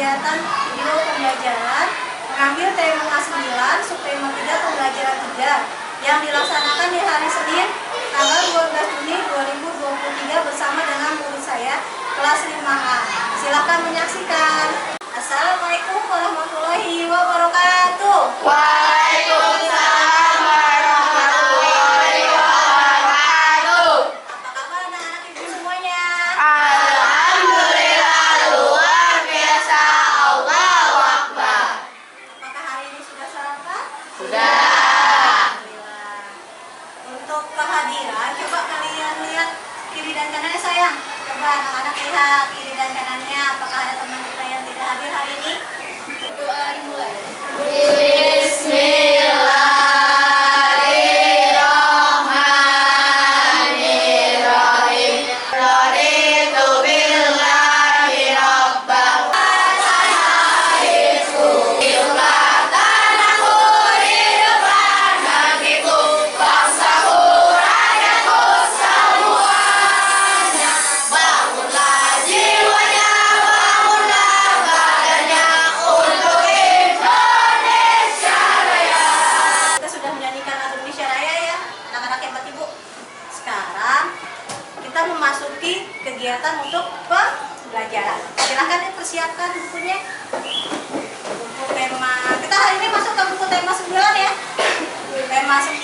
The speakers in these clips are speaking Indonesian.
kegiatan video pembelajaran mengambil tema 9, subtema 3, pembelajaran 3 yang dilaksanakan di hari Senin tanggal 12 Juni 2023 bersama dengan murid saya kelas 5A. Silakan menyaksikan. Assalamualaikum warahmatullahi wabarakatuh. Waalaikumsalam warahmatullahi wabarakatuh. Apa kabar anak-anak ibu semuanya? Alhamdulillah, luar biasa. Allahu Akbar. Apakah hari ini sudah sarapan? Sudah. Alhamdulillah. Untuk kehadiran, coba kalian lihat kiri dan kanannya sayang. Coba anak-anak lihat kiri dan kanannya. Apakah ada teman kita yang tidak hadir hari ini? Doa dimulai. Bismillahirrahmanirrahim. Raditu billahi rabban wa syahidku billah tanahku hidupan hatiku bangsaku rakyatku semuanya. Bangunlah jiwanya, bangunlah badannya untuk Indonesia Raya. Kita sudah menyanyikan lagu Indonesia Raya ya, anak-anak hebat ibu. Sekarang kita memasuki kegiatan untuk pembelajaran. Silahkan dipersiapkan bukunya. Buku tema kita hari ini masuk ke buku tema 9 ya. Tema 9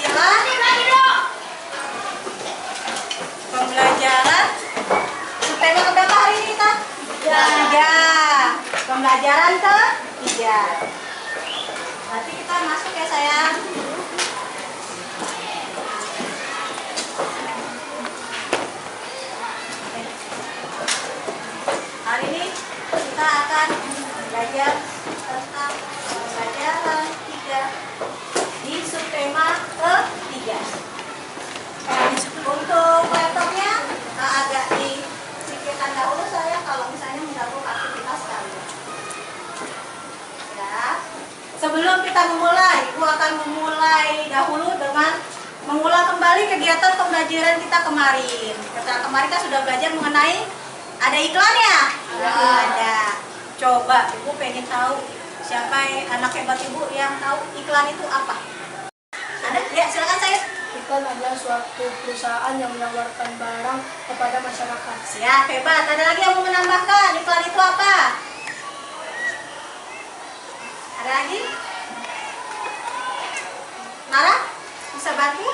pembelajaran. Tema keberapa hari ini kita? 3. Pembelajaran ke-3. Nanti kita masuk ya sayang. Hari ini kita akan belajar tentang pembelajaran 3 di subtema ke-3. Untuk laptopnya agak dipikirkan dahulu saya kalau misalnya mengganggu aktivitas kalian. Ya. Sebelum kita memulai, Ibu akan memulai dahulu dengan mengulang kembali kegiatan pembelajaran kita kemarin. Kemarin kita sudah belajar mengenai ada iklan ya? Ada. Coba Ibu pengen tahu siapa anak hebat Ibu yang tahu iklan itu apa? Ada? Ya, silakan saya. Iklan adalah suatu perusahaan yang menawarkan barang kepada masyarakat. Siap, hebat. Ada lagi yang mau menambahkan iklan itu apa? Ada lagi? Nara? Bisa bantu?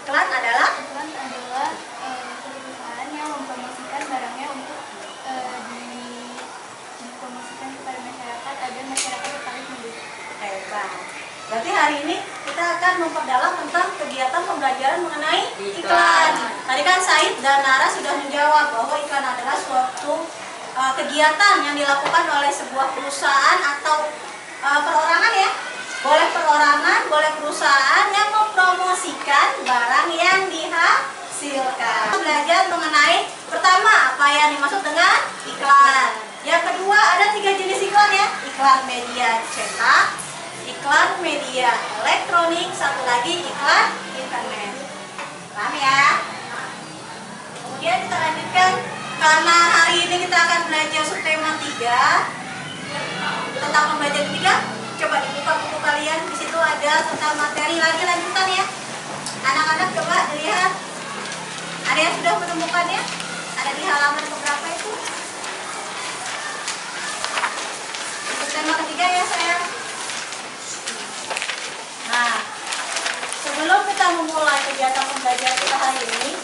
Iklan adalah? Iklan adalah perusahaan yang mempromosikan barangnya untuk dipromosikan kepada masyarakat agar masyarakat tertarik membeli. Hebat. Berarti hari ini kita akan memperdalam tentang kegiatan pembelajaran mengenai iklan. Tadi kan Said dan Nara sudah menjawab bahwa iklan adalah suatu kegiatan yang dilakukan oleh sebuah perusahaan atau perorangan ya. Boleh perorangan, boleh perusahaan yang mempromosikan barang yang dihasilkan. Belajar mengenai pertama apa yang dimaksud dengan iklan. Yang kedua ada 3 jenis iklan ya. Iklan media cetak, iklan media elektronik, satu lagi iklan internet. Paham ya? Kemudian kita lanjutkan karena hari ini kita akan belajar subtema 3 tentang pembelajaran 3. Coba dibuka buku kalian, di situ ada tentang materi lagi lanjutan ya. Anak-anak coba dilihat. Ada yang sudah menemukannya? Ada di halaman keberapa itu? Subtema ketiga ya sayang. Nah, sebelum kita memulai kegiatan pembelajaran kita hari ini,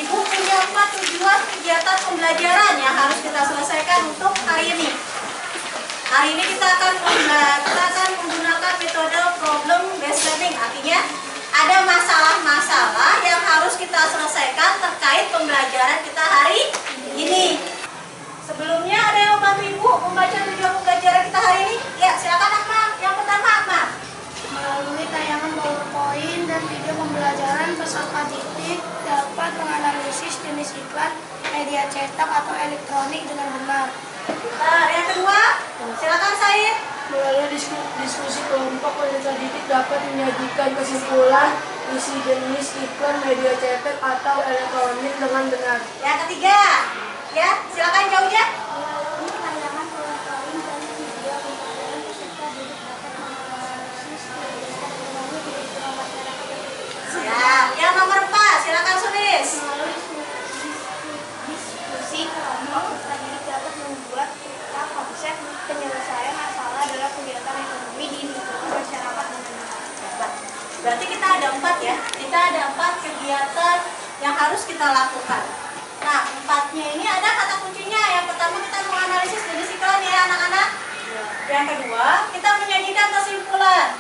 Ibu punya 4 tujuan kegiatan pembelajaran yang harus kita selesaikan untuk hari ini. Hari ini kita akan menggunakan metode problem based learning. Artinya ada masalah-masalah yang harus kita selesaikan terkait pembelajaran kita hari ini. Sebelumnya ada yang membantu Ibu membaca tujuan pembelajaran kita hari ini? Ya, silakan Ahmad. Yang pertama Ahmad. Melalui tayangan PowerPoint dan video pembelajaran, peserta didik dapat menganalisis jenis iklan media cetak atau elektronik dengan benar. Yang kedua, silakan Said. Melalui diskusi kelompok, peserta didik dapat menyajikan kesimpulan isi jenis iklan media cetak atau elektronik dengan benar. Yang ketiga, Ya, silakan jawabnya. Ini tayangan PowerPoint dan video pembelajaran peserta didik dapat menganalisis kegiatan ekonomi di lingkungan masyarakat. Siap. Yang nomor 4, silakan tulis. Melalui diskusi kelompok, peserta didik dapat membuat peta konsep penyelesaian masalah dalam kegiatan ekonomi di lingkungan masyarakat dan masyarakat. Berarti kita ada 4 ya. Kita ada 4 kegiatan yang harus kita lakukan. Nah, 4-nya ini ada kata kuncinya. Yang pertama kita menganalisis jenis iklan ya anak-anak. Yang kedua, kita menyajikan kesimpulan.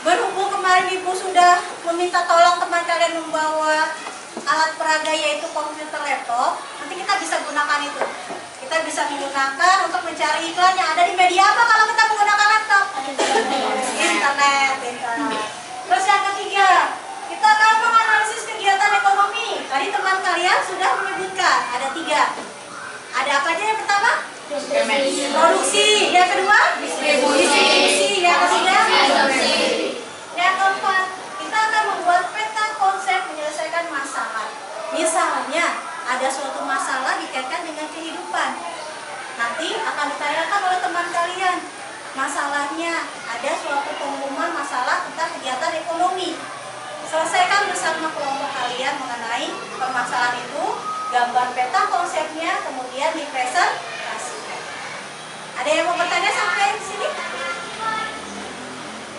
Berhubung kemarin Ibu sudah meminta tolong teman kalian membawa alat peraga yaitu komputer laptop, nanti kita bisa gunakan itu. Kita bisa menggunakan untuk mencari iklan yang ada di media apa kalau kita menggunakan laptop? Internet. Terus yang ketiga, kita akan menganalisis kegiatan ekonomi. Tadi teman kalian sudah menyebutkan ada 3. Ada apa aja yang pertama? Produksi. Yang kedua? Distribusi. Yang ketiga? Yang keempat, kita akan membuat peta konsep menyelesaikan masalah. Misalnya, ada suatu masalah dikaitkan dengan kehidupan. Nanti akan ditanyakan oleh teman kalian. Masalahnya ada suatu pengumuman masalah tentang kegiatan ekonomi. Selesaikan bersama kelompok kalian mengenai permasalahan itu, gambar peta konsepnya, kemudian dipresentasikan. Ada yang mau bertanya sampai di sini?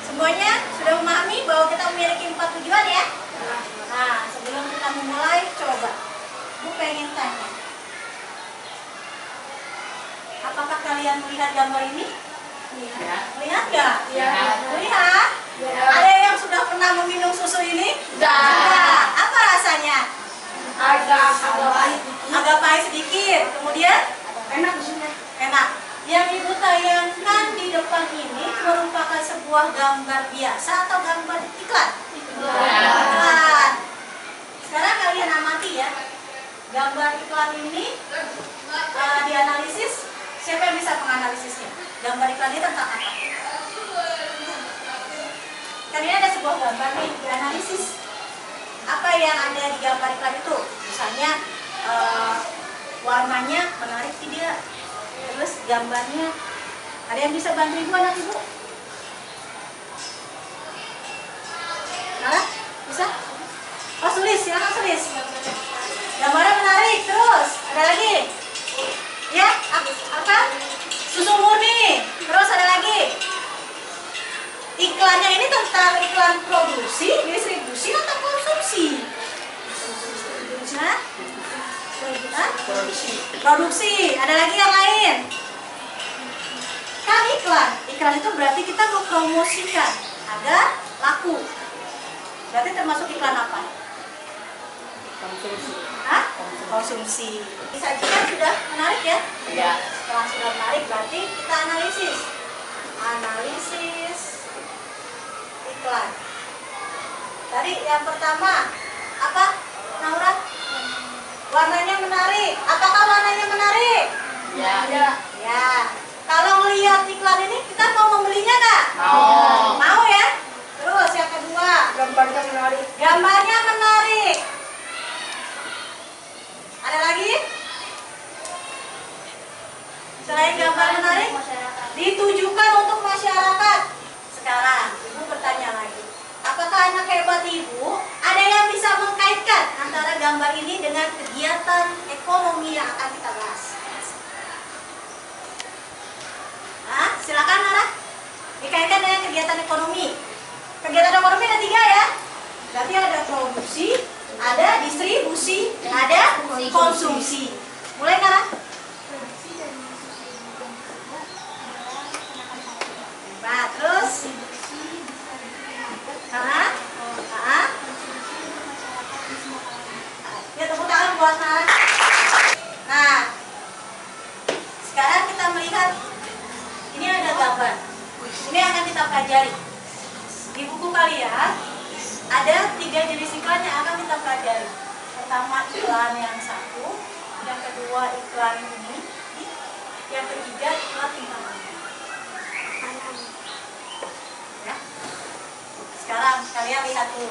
Semuanya sudah memahami bahwa kita memiliki 4 tujuan ya? Nah, sebelum kita memulai, coba Bu pengen tanya. Apakah kalian melihat gambar ini? Lihat nggak? Lihat? Ada yang sudah pernah meminum susu ini? Sudah. Apa rasanya? Agak pahit sedikit. Kemudian? Enak. Yang Ibu tayangkan di depan ini merupakan sebuah gambar biasa atau gambar iklan? Iklan. Sekarang kalian amati ya. Gambar iklan ini dianalisis. Siapa yang bisa menganalisisnya? Gambar iklan ini tentang apa? Kan ini ada sebuah gambar nih, dianalisis. Apa yang ada di gambar iklan itu? Misalnya warnanya menarik tidak? Terus gambarnya, ada yang bisa bantu Ibu, anak Ibu? Nah, bisa? Oh, tulis, silakan tulis. Gambarnya menarik, terus ada lagi? Ya, apa? Susu murni. Terus ada lagi? Iklannya ini tentang iklan produksi, distribusi atau konsumsi? Hah? Produksi. Ada lagi yang lain? Kan iklan. Iklan itu berarti kita mempromosikan agar laku. Berarti termasuk iklan apa? Konsumsi. Hah? Konsumsi. Disajikan sudah menarik ya? Ya. Setelah sudah menarik berarti kita analisis. Analisis iklan. Tadi yang pertama apa? Naura? Warnanya menarik. Apakah warnanya menarik? Ya. Ya. Kalau melihat iklan ini kita mau membelinya nggak? Mau. Mau ya? Terus yang kedua, Gambarnya menarik. gambarnya menarik. Ada lagi? Selain gambar menarik, ditujukan untuk masyarakat. Sekarang, Ibu bertanya lagi. Apakah anak hebat Ibu ada yang bisa mengkaitkan antara gambar ini dengan kegiatan ekonomi yang akan kita bahas? Nah, silakan Nara. Dikaitkan dengan kegiatan ekonomi. Kegiatan ekonomi ada 3 ya. Berarti ada produksi, ada distribusi, ada konsumsi. Mulai Nara. Nah, terus? Ya, tepuk tangan buat Nara. Nah, sekarang kita melihat ini ada gambar. Ini akan kita pelajari. Di buku kalian ada 3 jenis iklan yang akan kita pelajari. Pertama iklan yang satu, yang kedua iklan ini, yang ketiga iklan tentang apa? Ya. Sekarang kalian lihat dulu.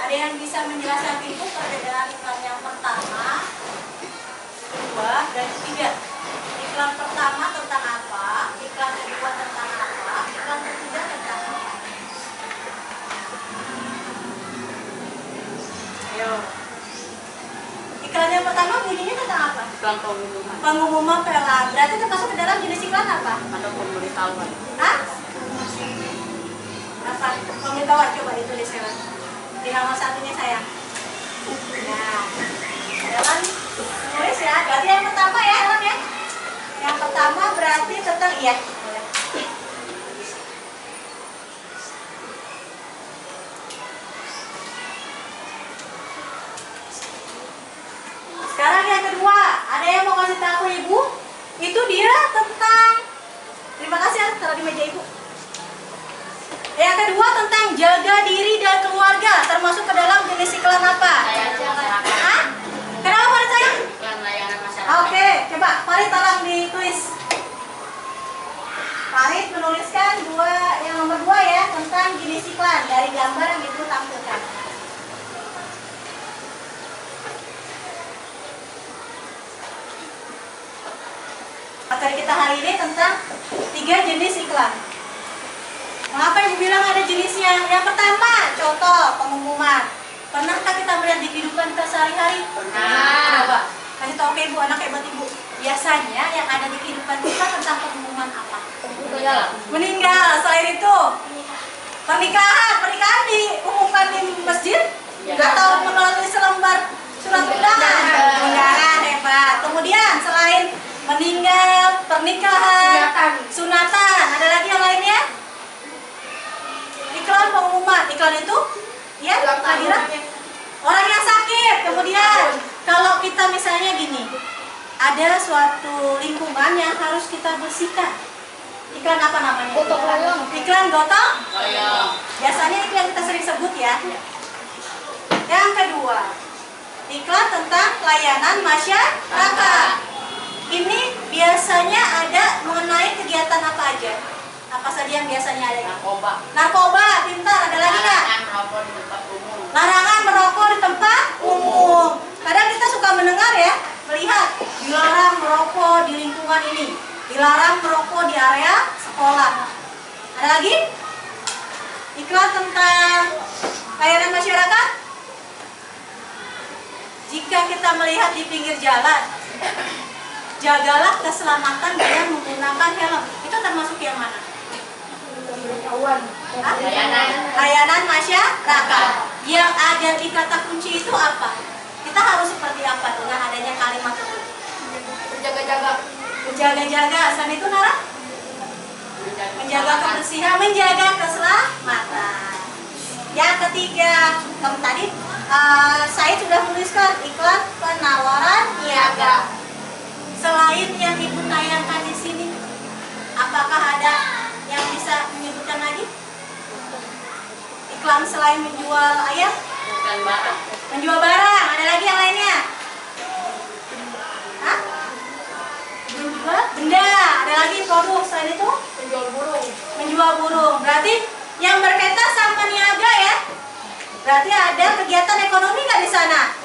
Ada yang bisa menjelaskan Ibu perbedaan iklan yang pertama kedua, dan ketiga. Iklan pertama tentang apa? Iklan kedua tentang apa? Iklan ketiga tentang apa? Ayo. Iklan yang pertama bunyinya tentang apa? Iklan pengumuman. Pengumuman pelang. Berarti termasuk ke dalam jenis iklan apa? Ada pemberitahuan. Hah? Apa? Pemberitahuan, coba ditulis sekarang. Di nomor satunya sayang. Nah, dalam tulis ya. Berarti yang pertama ya, Helen ya. Yang pertama berarti tentang iya. Sekarang yang kedua, ada yang mau kasih tahu ibu? Itu dia tentang, terima kasih ya, taruh di meja ibu. Yang kedua tentang jaga diri dan keluarga, termasuk ke dalam jenis iklan apa? Layanan masyarakat. Hah? Kenapa Farid sayang? Iklan layanan masyarakat. Oke, coba Farid tolong ditulis. Farid menuliskan yang nomor 2 ya, tentang jenis iklan dari gambar yang ibu tampilkan. Materi kita hari ini tentang 3 jenis iklan. Mengapa ibu bilang ada jenisnya? Yang pertama, contoh pengumuman. Pernahkah kita melihat di kehidupan kita sehari-hari? Pernah. Coba kasih tahu ke ibu, anak hebat ibu. Biasanya yang ada di kehidupan kita tentang pengumuman apa? Meninggal. Selain itu, pernikahan diumumkan di masjid atau melalui selembar surat undangan. Undangan hebat. Kemudian selain meninggal, pernikahan, sunatan, ada lagi yang lainnya? Iklan pengumuman. Iklan itu ya kehadiran orang yang sakit. Kemudian kalau kita misalnya gini, ada suatu lingkungan yang harus kita bersihkan. Iklan apa namanya? Gotong royong. Iklan gotong Royong. biasanya itu yang kita sering sebut ya. Yang kedua, iklan tentang layanan masyarakat. Ini biasanya ada mengenai kegiatan apa aja? Apa saja yang biasanya ada? Narkoba. Narkoba, pintar. Ada lagi nggak? Larangan merokok di tempat umum. Larangan merokok di tempat umum. Kadang kita suka mendengar ya, melihat dilarang merokok di lingkungan ini, dilarang merokok di area sekolah. Ada lagi? Iklan tentang layanan masyarakat. Jika kita melihat di pinggir jalan, jagalah keselamatan dengan menggunakan helm. Itu termasuk yang mana? Hah? Layanan masyarakat. Yang ada di kata kunci itu apa? Kita harus seperti apa dengan adanya kalimat itu? Jaga-jaga. Menjaga-jaga. Selain itu Nara? Menjaga kebersihan, menjaga keselamatan. Yang ketiga, tadi saya sudah menuliskan iklan penawaran niaga. Selain yang ibu tayangkan di sini, apakah ada yang bisa menyebutkan lagi? Iklan selain menjual ayam, Bukan barang. menjual barang, ada lagi yang lainnya? Hah? Menjual benda, ada lagi produk selain itu? Menjual burung. Menjual burung. Berarti yang berkaitan sama niaga ya? Berarti ada kegiatan ekonomi nggak di sana?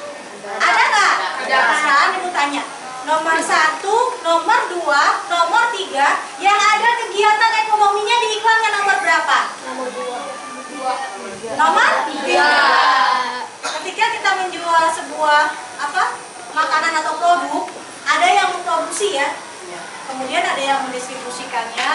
Ada nggak? Ada. Sekarang ibu tanya. Nomor 1, nomor 2, nomor 3 yang ada kegiatan ekonominya di iklannya nomor berapa? Nomor 2. Nomor 3. Ketika kita menjual sebuah makanan atau produk, ada yang memproduksi ya. Kemudian ada yang mendistribusikannya,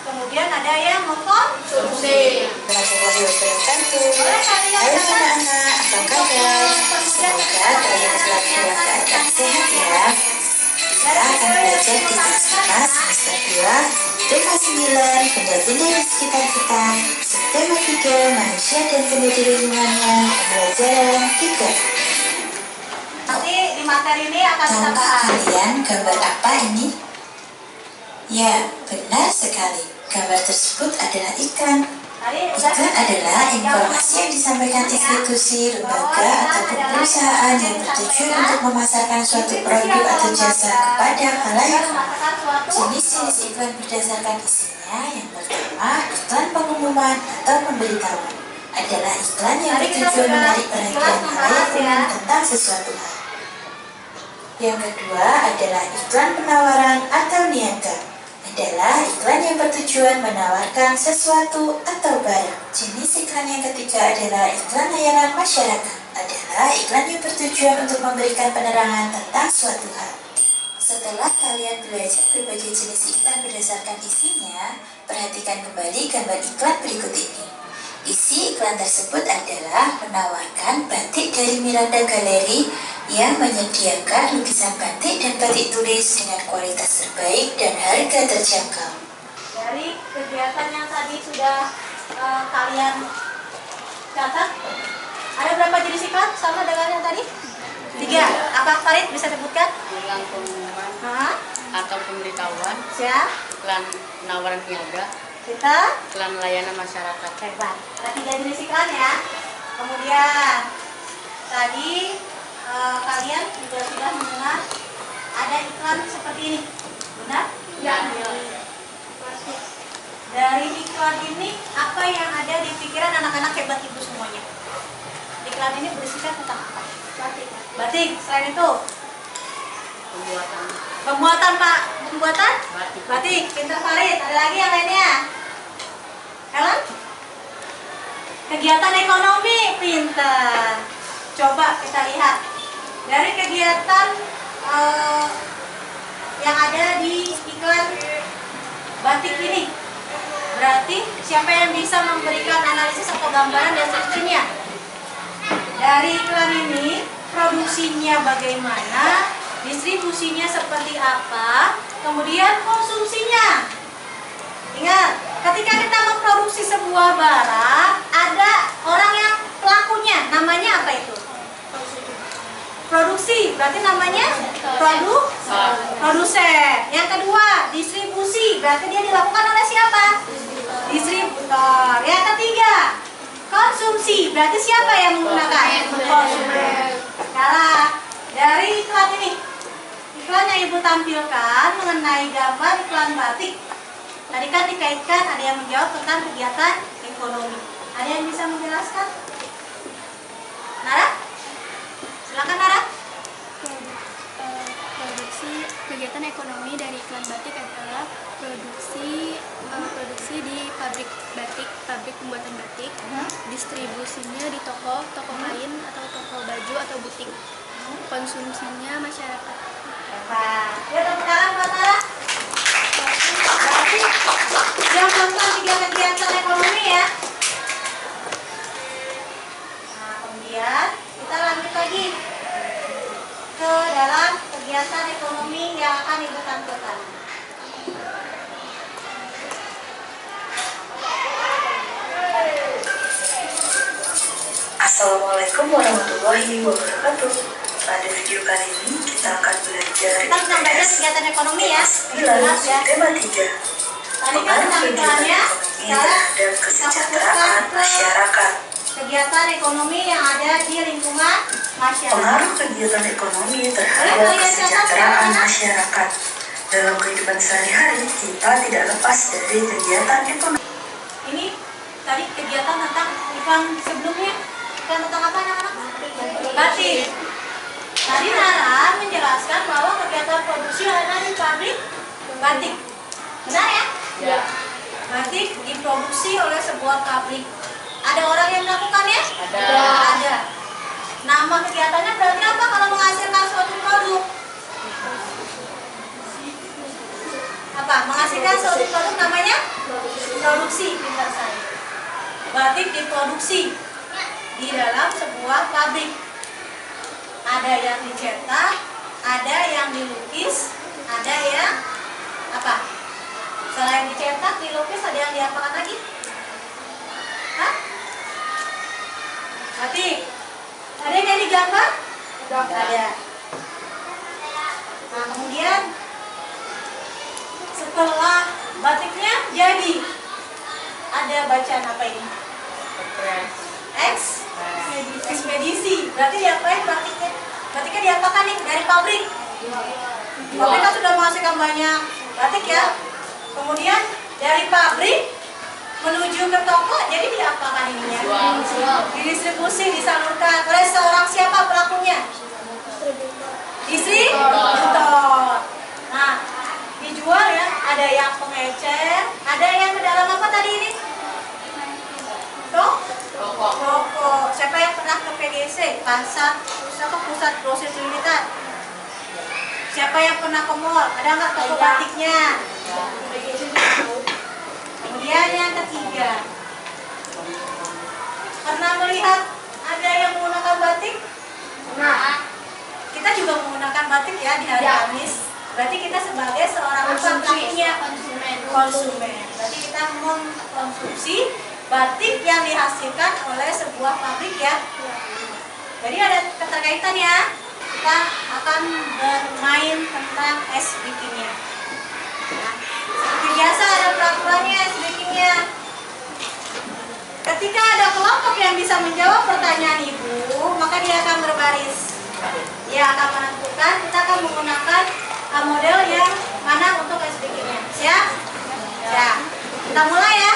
kemudian ada yang mengkonsumsi. Warahmatullahi wabarakatuh. Hai anak-anak, apa kabar? Semoga kalian selalu dalam keadaan sehat ya. Kita akan belajar di kelas 5 semester 2, tema 9, benda-benda di sekitar kita, subtema 3, manusia dan benda di lingkungannya, pembelajaran 3. Nanti di materi ini akan kita Tahukah bahas. kalian gambar apa ini? Ya, benar sekali. Gambar tersebut adalah iklan. Iklan adalah informasi yang disampaikan institusi, lembaga, ataupun perusahaan yang bertujuan untuk memasarkan suatu produk atau jasa kepada khalayak. Jenis-jenis iklan berdasarkan isinya. Yang pertama, iklan pengumuman atau pemberitahuan adalah iklan yang bertujuan menarik perhatian khalayak umum tentang sesuatu hal. Yang kedua adalah iklan penawaran atau niaga. Adalah iklan yang bertujuan menawarkan sesuatu atau barang. Jenis iklan yang ketiga adalah iklan layanan masyarakat. Adalah iklan yang bertujuan untuk memberikan penerangan tentang suatu hal. Setelah kalian belajar berbagai jenis iklan berdasarkan isinya, perhatikan kembali gambar iklan berikut ini. Isi iklan tersebut adalah menawarkan batik dari Miranda Gallery yang menyediakan lukisan batik dan batik tulis dengan kualitas terbaik dan harga terjangkau. Dari kegiatan yang tadi sudah kalian catat, ada berapa jenis iklan sama dengan yang tadi? 3. Apa Farid bisa sebutkan? Iklan pengumuman Hah? atau pemberitahuan, Siap. iklan penawaran niaga, Kita iklan layanan masyarakat. hebat. Ada 3 jenis iklan ya. Kemudian tadi kalian juga sudah mendengar ada iklan seperti ini, benar? Ya. Dari iklan ini apa yang ada di pikiran anak-anak hebat ibu semuanya? Iklan ini berisikan tentang apa? Batik. Batik. Selain itu Pembuatan pembuatan pembuatan batik. batik. Pintar Farid. Ada lagi yang lainnya? Helen? Kegiatan ekonomi. Pintar. Coba kita lihat dari kegiatan yang ada di iklan batik ini. Berarti siapa yang bisa memberikan analisis atau gambaran deskripsinya? Dari iklan ini, produksinya bagaimana, distribusinya seperti apa, kemudian konsumsinya. Ingat, ketika kita memproduksi sebuah barang, ada orang yang pelakunya, namanya apa itu? Produksi, berarti namanya produsen. Yang kedua, distribusi, berarti dia dilakukan oleh siapa? Distributor. Yang ketiga, konsumsi, berarti siapa yang menggunakan? Konsumen. Sekarang dari iklan ini, iklan yang ibu tampilkan mengenai gambar iklan batik. Tadi kan dikaitkan, ada yang menjawab tentang kegiatan ekonomi. Ada yang bisa menjelaskan? Nara? Silakan Nara. Produksi kegiatan ekonomi dari iklan batik adalah produksi di pabrik batik, pabrik pembuatan batik, distribusinya di toko kain atau toko baju atau butik, konsumsinya masyarakat. Hebat. Ya, tepuk tangan buat Nara. Berarti dia melakukan 3 kegiatan ekonomi ya. Nah, kemudian kita lanjut lagi ke dalam kegiatan ekonomi yang akan ibu tampilkan. Assalamualaikum warahmatullahi wabarakatuh. Pada video kali ini kita akan belajar Kita sedang belajar kegiatan ekonomi ya. Jelas ya. tema 3. Tadi kan tampilannya sekarang Dan kesejahteraan masyarakat. kegiatan ekonomi yang ada di lingkungan masyarakat. Pengaruh kegiatan ekonomi terhadap kesejahteraan masyarakat. Dalam kehidupan sehari-hari, kita tidak lepas dari kegiatan ekonomi. Ini tadi kegiatan tentang iklan sebelumnya. Iklan tentang apa anak-anak? Batik. Tadi Nara menjelaskan bahwa kegiatan produksi ada di pabrik batik. Benar ya? Ya. Batik diproduksi oleh sebuah pabrik. Ada orang yang melakukannya? Ada. Nama kegiatannya berarti apa kalau menghasilkan suatu produk? Apa? Menghasilkan suatu produk namanya? Produksi. Pintar saya. Batik diproduksi di dalam sebuah pabrik. Ada yang dicetak, ada yang dilukis, ada yang apa? Selain dicetak, dilukis, ada yang diapakan lagi? Hah? Batik. Ada yang jadi gambar? Ada. Nah, kemudian setelah batiknya jadi, ada bacaan apa ini? Ekspedisi. Berarti diapain batiknya? Batiknya diapakan nih dari pabrik? Pabrik kan sudah menghasilkan banyak batik ya. Kemudian dari pabrik menuju ke toko, jadi diapakan ininya? Didistribusi, disalurkan oleh seorang siapa pelakunya? Distributor. PGC, pusat proses limited. Siapa yang pernah ke mall? Ada nggak toko batiknya? Kemudian yang ketiga, pernah melihat ada yang menggunakan batik? Nah, Kita juga menggunakan batik ya di hari Kamis. Berarti kita sebagai seorang pelakunya konsumen. Berarti kita mengkonsumsi batik yang dihasilkan oleh sebuah pabrik ya. Jadi ada keterkaitan ya. Kita akan bermain tentang ice breaking-nya. Nah, seperti biasa ada peraturannya ice breaking-nya. Ketika ada kelompok yang bisa menjawab pertanyaan ibu, maka dia akan berbaris. Dia akan menentukan kita akan menggunakan model yang mana untuk ice breaking-nya. Siap? Ya. Kita mulai ya.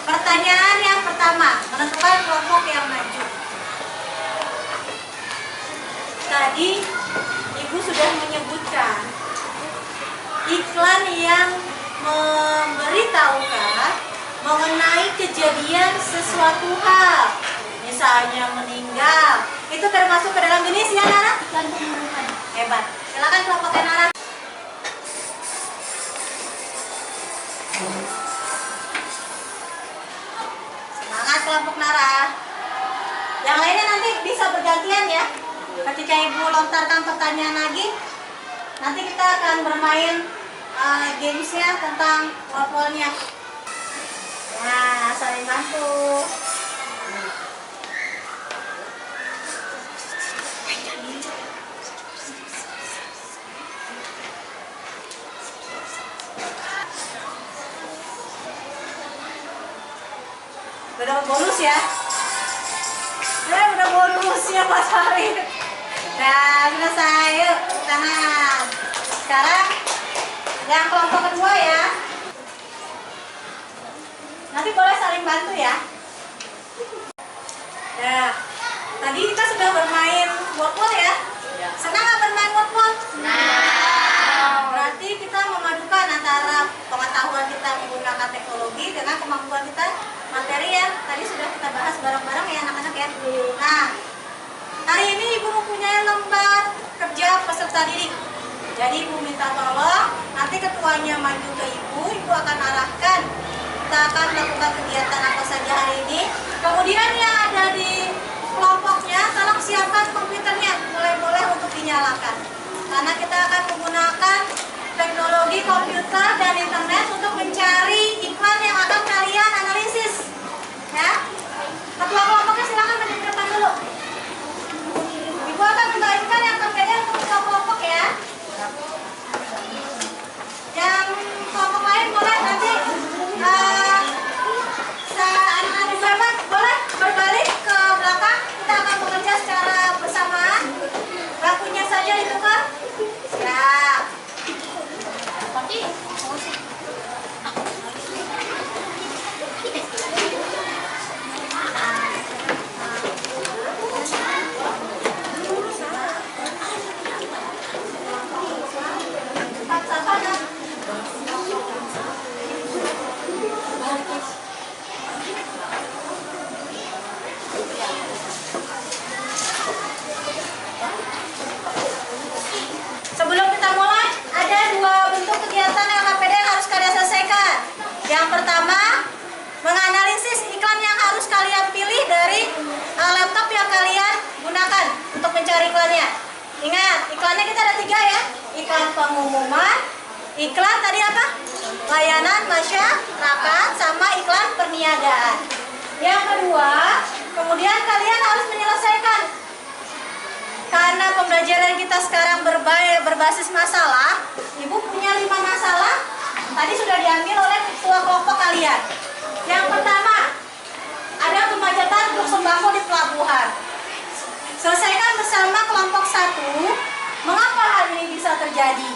Pertanyaan yang pertama, menentukan kelompok yang maju. Tadi ibu sudah menyebutkan iklan yang memberitahukan mengenai kejadian sesuatu hal, misalnya meninggal. Itu termasuk ke dalam jenis ya Nara? Iklan pembunuhan. Hebat. Silakan kelompoknya Nara. Semangat kelompok Nara. Yang lainnya nanti bisa bergantian ya. Ketika ibu lontarkan pertanyaan lagi, nanti kita akan bermain gamesnya tentang wapolnya. Nah, saling bantu. Udah bonus ya? Udah bonus ya Pak Sarif. Nah, selesai. Yuk, tangan. Sekarang yang kelompok kedua ya. Nanti boleh saling bantu ya. Nah, tadi kita sudah bermain word ya. Senang nggak bermain word? Nah, berarti kita memadukan antara pengetahuan kita menggunakan teknologi dengan kemampuan kita materi ya. Tadi sudah kita bahas bareng-bareng ya anak-anak ya. Nah, hari ini ibu mempunyai lembar kerja peserta didik. Jadi ibu minta tolong nanti ketuanya maju ke ibu akan arahkan kita akan melakukan kegiatan apa saja hari ini. Kemudian yang ada di kelompoknya tolong siapkan komputernya, boleh untuk dinyalakan. Karena kita akan menggunakan teknologi komputer dan internet untuk mencari iklan yang akan kalian analisis. Ya, ketua kelompoknya silakan maju ke depan dulu. Ibu akan membagikan yang terkait untuk ketua kelompok ya. Yang kelompok lain boleh nanti anak-anak Bapak boleh berbalik ke belakang. Kita akan bekerja secara bersamaan. Bangkunya saja ditukar. Siap. Sebelum kita mulai, ada dua bentuk kegiatan LKPD yang harus kalian selesaikan. Yang pertama, menganalisis iklan yang harus kalian pilih dari laptop yang kalian gunakan untuk mencari iklannya. Ingat, iklannya kita ada 3 ya. Iklan pengumuman, iklan tadi apa? Layanan masyarakat, sama iklan perniagaan. Yang kedua, kemudian kalian harus menyelesaikan. Karena pembelajaran kita sekarang berbasis masalah, ibu punya 5 masalah, tadi sudah diambil oleh ketua kelompok kalian. Yang pertama, ada kemacetan truk sembako di pelabuhan. Selesaikan bersama kelompok 1, mengapa hal ini bisa terjadi?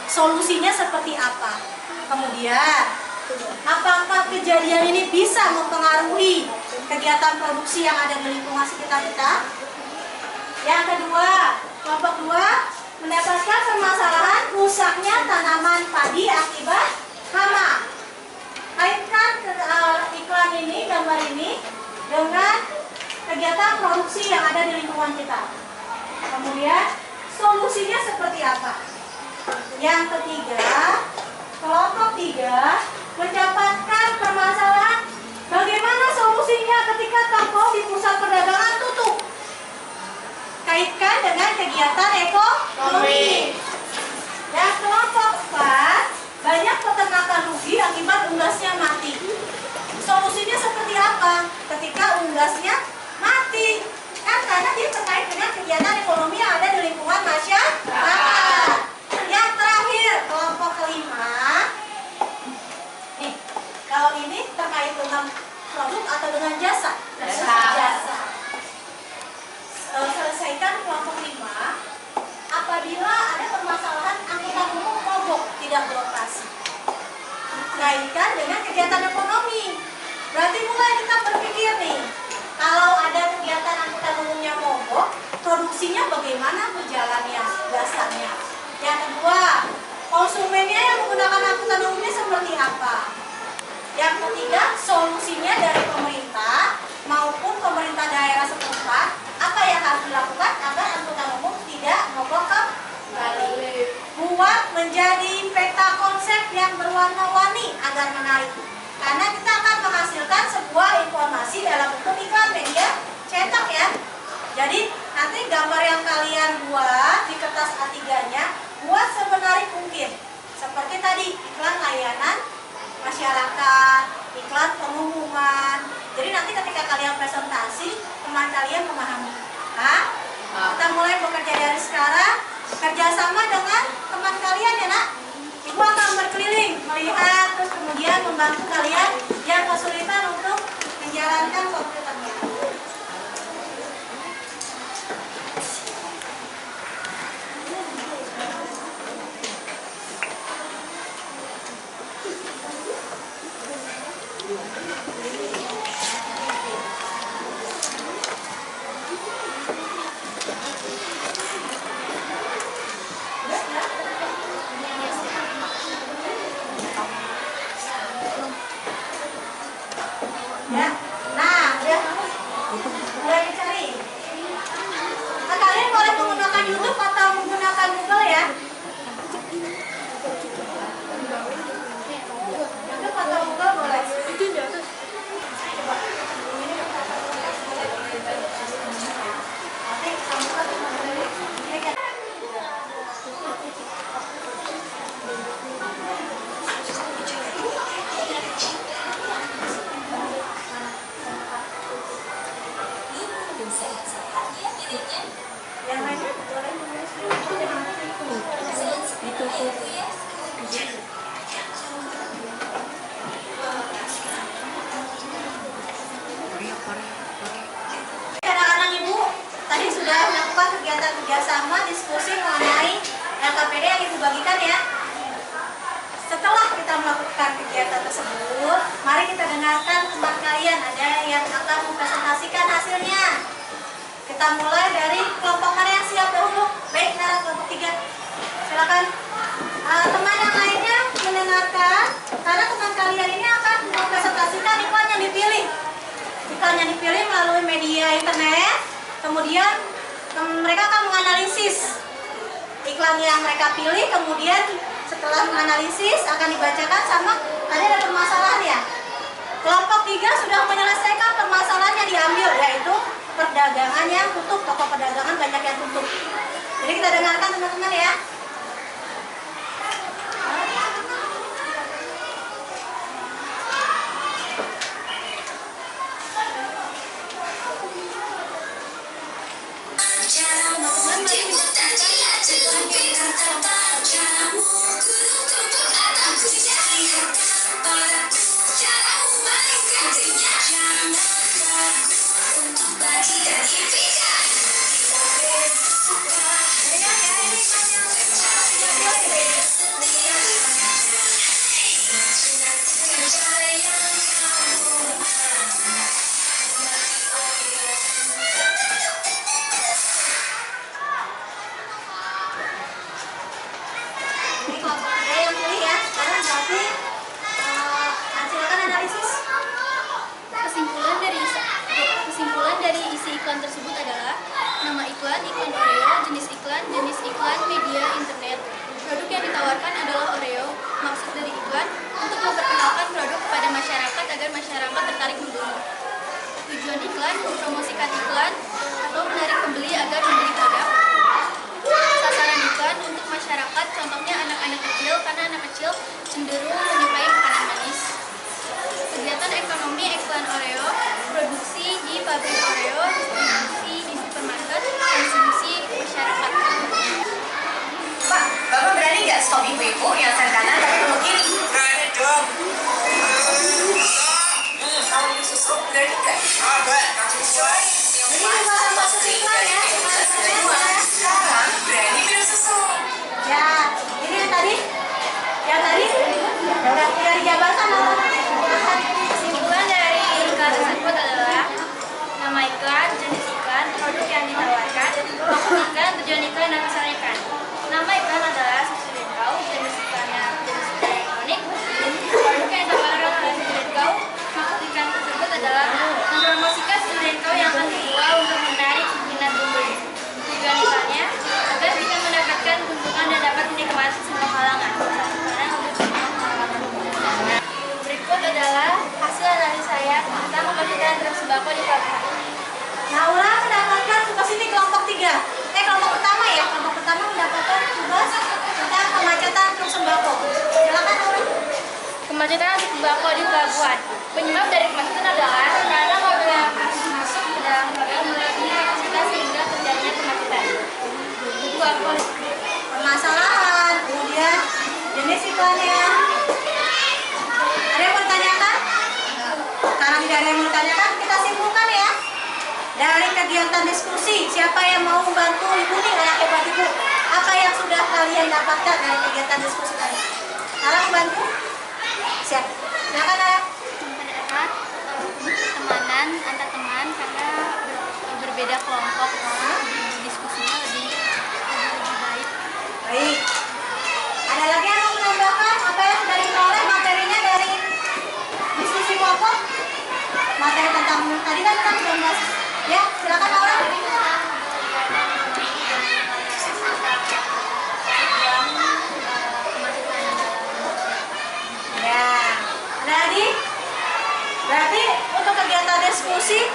Solusinya seperti apa? Kemudian, apakah kejadian ini bisa mempengaruhi kegiatan produksi yang ada di lingkungan sekitar kita? Yang kedua, kelompok 2 mendapatkan permasalahan rusaknya tanaman padi akibat hama. Kaitkan iklan ini, gambar ini dengan kegiatan produksi yang ada di lingkungan kita. Kemudian solusinya seperti apa? Yang ketiga, kelompok 3 mendapatkan permasalahan bagaimana solusinya ketika toko di pusat perdagangan tutup. Kaitkan dengan kegiatan ekonomi. Dan kelompok 4, banyak peternakan rugi akibat unggasnya mati. Solusinya seperti apa ketika unggasnya mati? Kan karena dia terkait dengan kegiatan ekonomi yang ada di lingkungan masyarakat. Yang terakhir, kelompok 5. Nih, kalau ini terkait dengan produk atau dengan jasa? Jasa. Selesaikan kelompok 5 apabila ada permasalahan angkutan umum mogok tidak beroperasi. Kaitkan dengan kegiatan ekonomi. Berarti mulai kita berpikir nih, kalau ada kegiatan angkutan umumnya mogok, produksinya bagaimana berjalannya, jasanya. Yang kedua, konsumennya yang menggunakan angkutan umumnya seperti apa. Yang ketiga, solusinya dari pemerintah maupun pemerintah daerah setempat, apa yang harus dilakukan agar angkutan umum tidak mogok kembali. Buat menjadi peta konsep yang berwarna-warni agar menarik. Karena kita akan menghasilkan sebuah informasi dalam bentuk iklan media cetak ya. Jadi nanti gambar yang kalian buat di kertas A3-nya buat semenarik mungkin. Seperti tadi iklan layanan masyarakat, iklan pengumuman. Jadi nanti ketika kalian presentasi, teman kalian memahami. Kita mulai bekerja dari sekarang, kerjasama dengan teman kalian ya nak. Ibu akan berkeliling, melihat, terus kemudian membantu kalian yang kesulitan untuk menjalankan komputernya. Ya, nah, udah mulai dicari. Nah, kalian boleh menggunakan YouTube atau menggunakan Google ya. YouTube atau Google boleh. Coba. Nanti sambungkan ini kan. Yang lainnya boleh anak-anak ibu tadi sudah melakukan kegiatan kerjasama diskusi mengenai LKPD yang ibu bagikan ya. Setelah kita melakukan kegiatan tersebut, mari kita dengarkan teman kalian ada yang akan mempresentasikan hasilnya. Kita mulai dari kelompok mana yang siap dahulu. Baik, Nara, kelompok 3. Silakan. Teman yang lainnya mendengarkan, karena teman kalian ini akan mempresentasikan iklan yang dipilih. Iklan yang dipilih melalui media internet. Kemudian mereka akan menganalisis iklan yang mereka pilih. Kemudian setelah menganalisis akan dibacakan sama tadi ada permasalahan ya. Kelompok 3 sudah menyelesaikan permasalahan yang diambil, yaitu perdagangan yang tutup, toko perdagangan banyak yang tutup. Jadi kita dengarkan teman-teman ya. Kelompok pertama ya, kelompok pertama mendapatkan tugas tentang kemacetan truk sembako. Silakan Aura. Kemacetan sembako di pelabuhan. Penyebab dari kemacetan adalah karena mobil yang masuk ke dalam pelabuhan melebihi kapasitas sehingga terjadinya kemacetan. Kedua, Permasalahan, kemudian jenis iklannya. Ada yang bertanyakan? Karena tidak ada yang bertanyakan, kita simpulkan ya. Dari kegiatan diskusi, siapa yang mau membantu ibu nih, anak hebat ibu? Apa yang sudah kalian dapatkan dari kegiatan diskusi tadi? Nara membantu? Siap. Silakan Nara. mempererat pertemanan antar teman karena berbeda kelompok diskusinya lebih baik. Baik. Ada lagi yang mau menambahkan apa yang sudah diperoleh materinya dari diskusi kelompok? Materi tentang tadi kan kita sudah bahas. Ya, silakan Laura. Ya, ada lagi? Berarti untuk kegiatan diskusi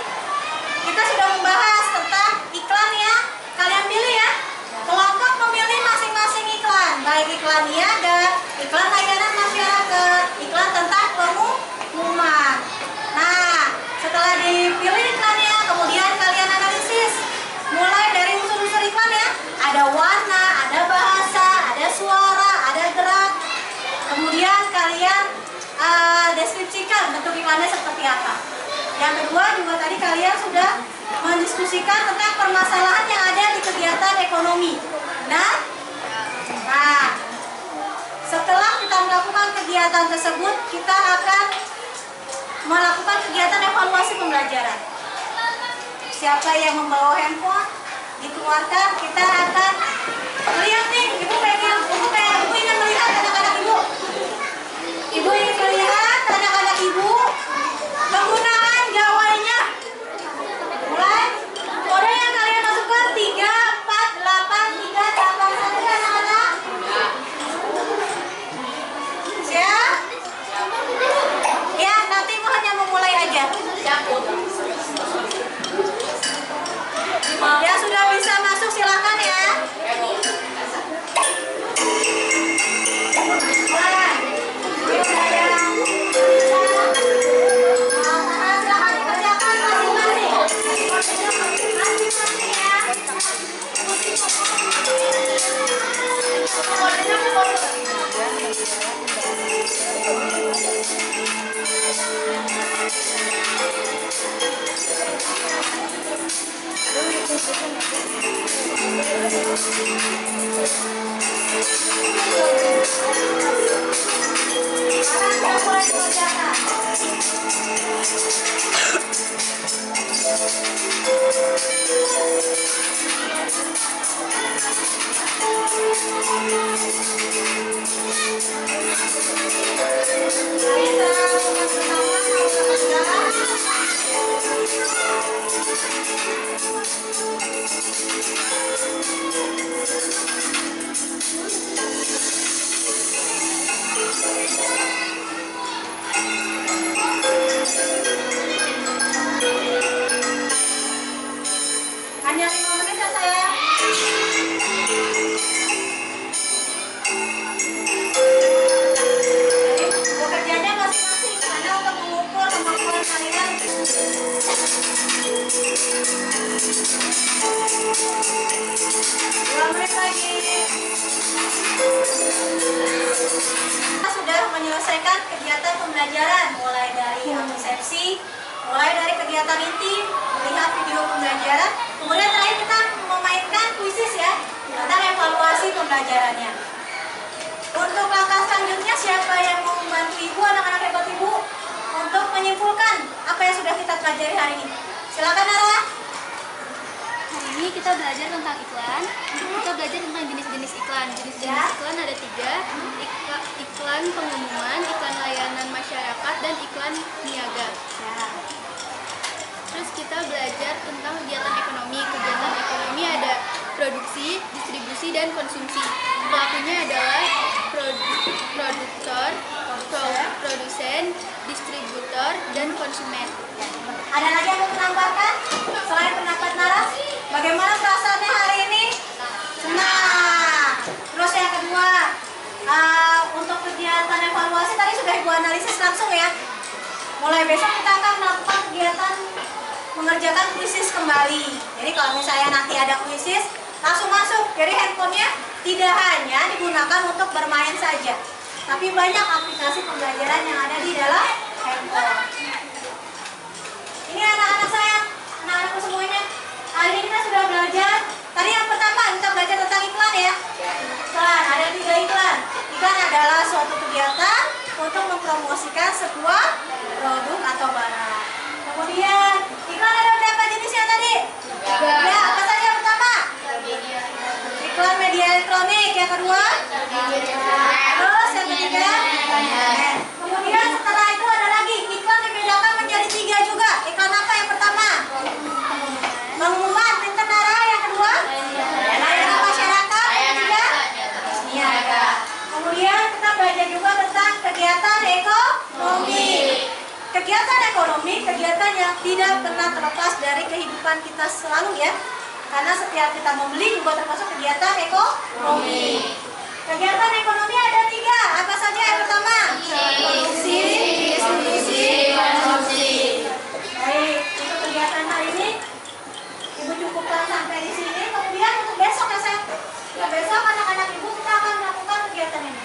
kita sudah membahas tentang iklan ya. Kalian pilih ya. Kelompok memilih masing-masing iklan, baik iklan niaga, iklan layanan masyarakat, iklan tentang pengumuman. Nah, setelah dipilih iklannya, kemudian kalian analisis. Mulai dari unsur-unsur iklan ya. Ada warna, ada bahasa, ada suara, ada gerak. Kemudian kalian deskripsikan bentuk iklannya seperti apa. Yang kedua juga tadi kalian sudah mendiskusikan tentang permasalahan yang ada di kegiatan ekonomi. Nah, setelah kita melakukan kegiatan tersebut, kita akan melakukan kegiatan evaluasi pembelajaran. Siapa yang membawa handphone dikeluarkan, kita akan melihat nih, ibu ingin melihat anak-anak ibu. Ibu ingin melihat anak-anak ibu penggunaan gawainya. Mulai kode yang kalian masukkan 348381 anak-anak. Siap? Ya, nanti ibu hanya memulai aja. Yang sudah bisa masuk silakan ya. Hanya 5 menit ya sayang. Jadi bekerjanya masing-masing karena untuk mengukur kemampuan kalian. 2 menit lagi. Kita sudah menyelesaikan kegiatan pembelajaran mulai dari persepsi, mulai dari kegiatan inti, melihat video pembelajaran, kemudian terakhir kita memainkan kuisis ya tentang evaluasi pembelajarannya. Untuk langkah selanjutnya, siapa yang mau membantu ibu, anak-anak hebat ibu, untuk menyimpulkan apa yang sudah kita pelajari hari ini? Silakan Nara. Hari ini kita belajar tentang iklan. Kita belajar tentang jenis-jenis iklan. Jenis-jenis iklan ada 3. Iklan pengumuman, iklan layanan masyarakat, dan iklan niaga. Terus kita belajar tentang kegiatan ekonomi. Kegiatan ekonomi ada produksi, distribusi, dan konsumsi. Pelakunya adalah produktor, produsen, distributor, dan konsumen. Ada lagi yang mau menambahkan selain pendapat Nara? Bagaimana perasaannya hari ini? Senang. Terus yang kedua, untuk kegiatan evaluasi tadi sudah Ibu analisis langsung ya. Mulai besok kita akan melakukan kegiatan mengerjakan kuisis kembali. Jadi kalau misalnya nanti ada kuisis, langsung masuk. Jadi handphonenya tidak hanya digunakan untuk bermain saja, tapi banyak aplikasi pembelajaran yang ada di dalam handphone. Ini anak-anak saya, anak-anakku semuanya. Hari ini kita sudah belajar. Tadi yang pertama kita belajar tentang iklan ya. Iklan, ada 3 iklan. Iklan adalah suatu kegiatan untuk mempromosikan sebuah produk atau barang. Kemudian iklan ada berapa jenisnya tadi? 3. Ya, apa saja yang pertama? Iklan media elektronik. Yang kedua? Terus yang ketiga? Kemudian setelah itu ada lagi iklan dibedakan menjadi 3 juga. Iklan apa yang pertama? Pengumuman, pinter Nara. Yang kedua? Layanan masyarakat. Yang ketiga? Niaga. Kemudian kita belajar juga tentang kegiatan ekonomi. Kegiatan ekonomi, kegiatan yang tidak pernah terlepas dari kehidupan kita selalu ya. Karena setiap kita membeli juga termasuk kegiatan ekonomi. Kegiatan ekonomi ada 3. Apa saja yang pertama? Produksi, distribusi, konsumsi. Baik, untuk kegiatan hari ini Ibu cukupkan sampai di sini. Kemudian untuk besok ya saya. Besok anak-anak Ibu kita akan melakukan kegiatan ini.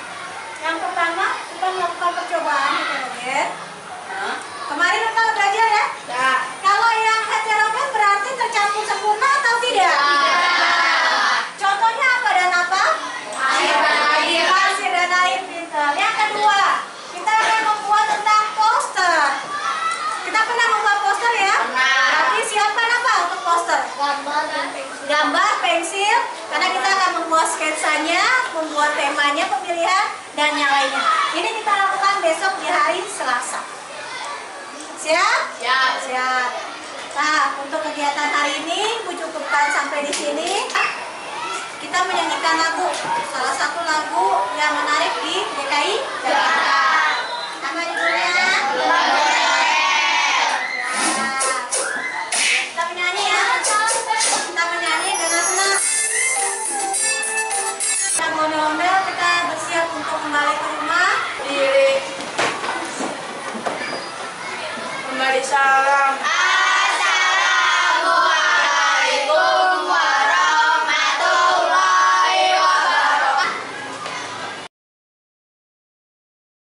Yang pertama kita melakukan percobaan heterogen. Kemarin kita belajar ya? Ya. Kalau yang heterogen berarti tercampur sempurna atau tidak? Tidak. Contohnya apa dan apa? Pasir dan air pintar. Yang kedua, kita akan membuat tentang poster. Kita pernah membuat poster ya? Tapi siapkan apa untuk poster? Gambar, pensil. Karena kita akan membuat sketsanya, membuat temanya, pemilihan, dan yang lainnya. Ini kita lakukan besok di hari Selasa. Siap? Siap. Siap. Nah, untuk kegiatan hari ini, Bu cukupkan sampai di sini. Kita menyanyikan lagu, salah satu lagu yang menarik di DKI Jakarta. Apa judulnya? Kita menyanyi ya. Kita menyanyi dengan senang. Kita mondel-mondel, kita bersiap untuk kembali ke rumah. Kembali salam.